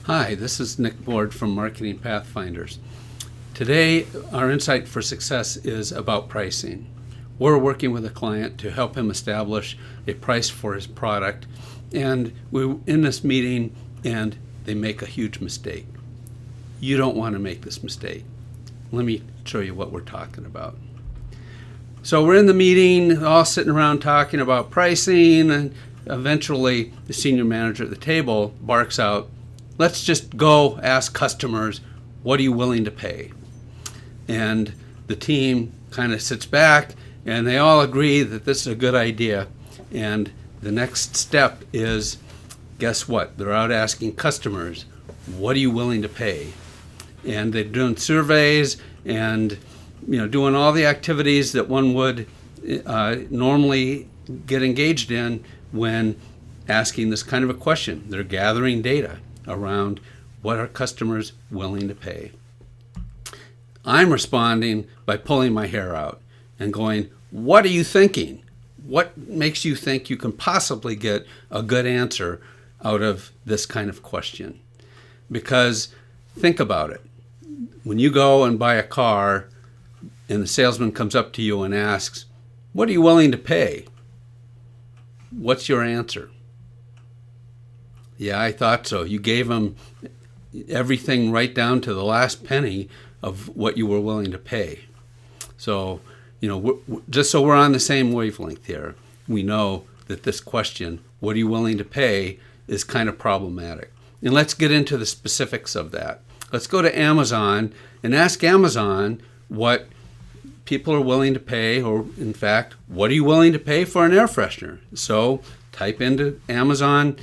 Hi, this is Nick Board from Marketing Pathfinders. Today, our Insight for Success is about pricing. We're working with a client to help him establish a price for his product, and we're in this meeting and they make a huge mistake. You don't want to make this mistake. Let me show you what we're talking about. So we're in the meeting, all sitting around talking about pricing, and eventually the senior manager at the table barks out, "Let's just go ask customers, what are you willing to pay?" And the team kind of sits back and they all agree that this is a good idea. And the next step is, guess what? They're out asking customers, what are you willing to pay? And they're doing surveys and doing all the activities that one would normally get engaged in when asking this kind of a question. They're gathering data around what are customers willing to pay. I'm responding by pulling my hair out and going, what are you thinking? What makes you think you can possibly get a good answer out of this kind of question? Because think about it. When you go and buy a car and the salesman comes up to you and asks, what are you willing to pay? What's your answer? Yeah, I thought so. You gave him everything right down to the last penny of what you were willing to pay. So, just so we're on the same wavelength here, we know that this question, what are you willing to pay, is kind of problematic. And let's get into the specifics of that. Let's go to Amazon and ask Amazon what people are willing to pay, or in fact, what are you willing to pay for an air freshener? So type into Amazon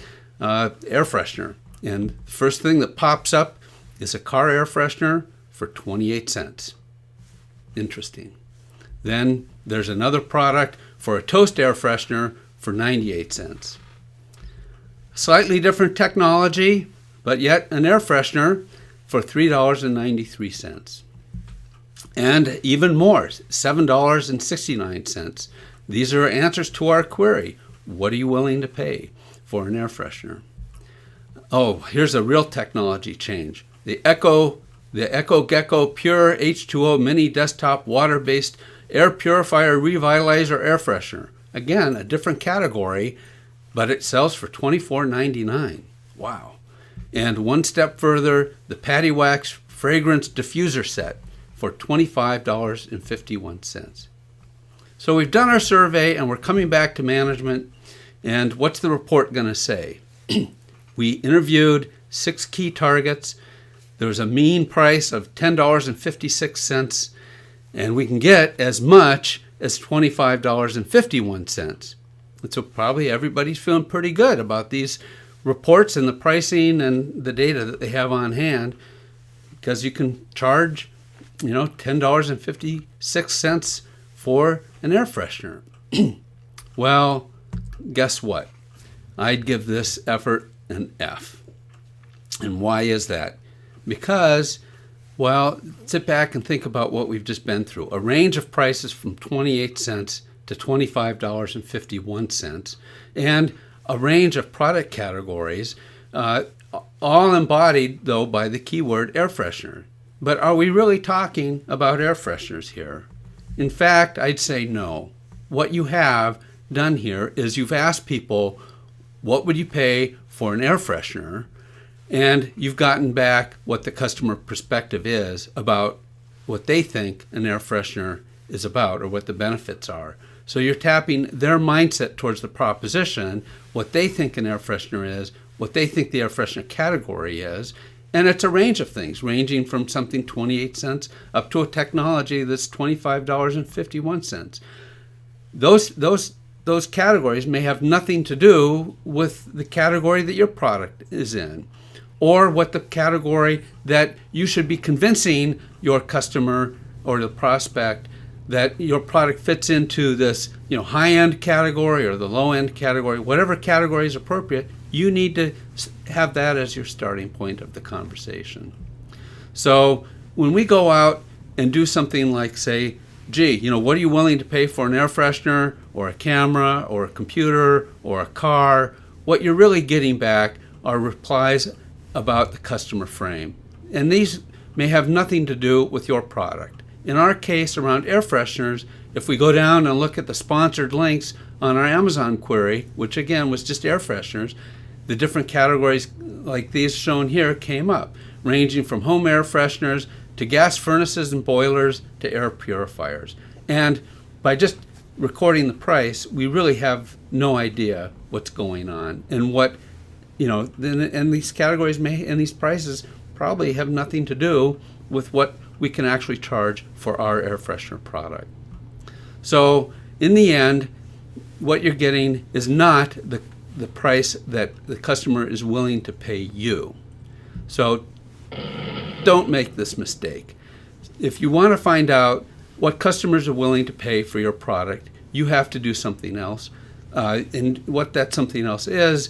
air freshener, and the first thing that pops up is a car air freshener for 28 cents. Interesting. Then there's another product for a toast air freshener for 98 cents. Slightly different technology, but yet an air freshener for $3.93. And even more, $7.69. These are answers to our query. What are you willing to pay for an air freshener? Oh, here's a real technology change. The Echo Gecko Pure H2O Mini Desktop Water-Based Air Purifier Revitalizer Air Freshener. Again, a different category, but it sells for $24.99. Wow. And one step further, the Patty Wax Fragrance Diffuser Set for $25.51. So we've done our survey and we're coming back to management. And what's the report going to say? We interviewed 6 key targets. There was a mean price of $10.56, and we can get as much as $25.51. And so probably everybody's feeling pretty good about these reports and the pricing and the data that they have on hand, because you can charge, $10.56 for an air freshener. Well, guess what? I'd give this effort an F. And why is that? Because, sit back and think about what we've just been through. A range of prices from 28 cents to $25.51, and a range of product categories, all embodied, though, by the keyword air freshener. But are we really talking about air fresheners here? In fact, I'd say no. What you have done here is you've asked people, what would you pay for an air freshener? And you've gotten back what the customer perspective is about what they think an air freshener is about, or what the benefits are. So you're tapping their mindset towards the proposition, what they think an air freshener is, what they think the air freshener category is, and it's a range of things, ranging from something 28 cents up to a technology that's $25.51. Those categories may have nothing to do with the category that your product is in, or what the category that you should be convincing your customer or the prospect that your product fits into this, high-end category or the low-end category. Whatever category is appropriate, you need to have that as your starting point of the conversation. So when we go out and do something like say, what are you willing to pay for an air freshener or a camera or a computer or a car? What you're really getting back are replies about the customer frame. And these may have nothing to do with your product. In our case, around air fresheners, if we go down and look at the sponsored links on our Amazon query, which again was just air fresheners, the different categories like these shown here came up, ranging from home air fresheners to gas furnaces and boilers to air purifiers. And by just recording the price, we really have no idea what's going on and what, and these categories and these prices probably have nothing to do with what we can actually charge for our air freshener product. So in the end, what you're getting is not the price that the customer is willing to pay you. So don't make this mistake. If you want to find out what customers are willing to pay for your product, you have to do something else. And what that something else is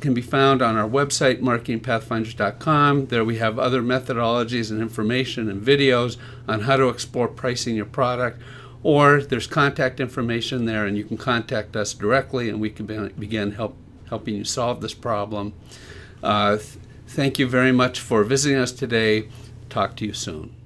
can be found on our website, marketingpathfinders.com. There we have other methodologies and information and videos on how to explore pricing your product. Or there's contact information there, and you can contact us directly, and we can begin helping you solve this problem. Thank you very much for visiting us today. Talk to you soon.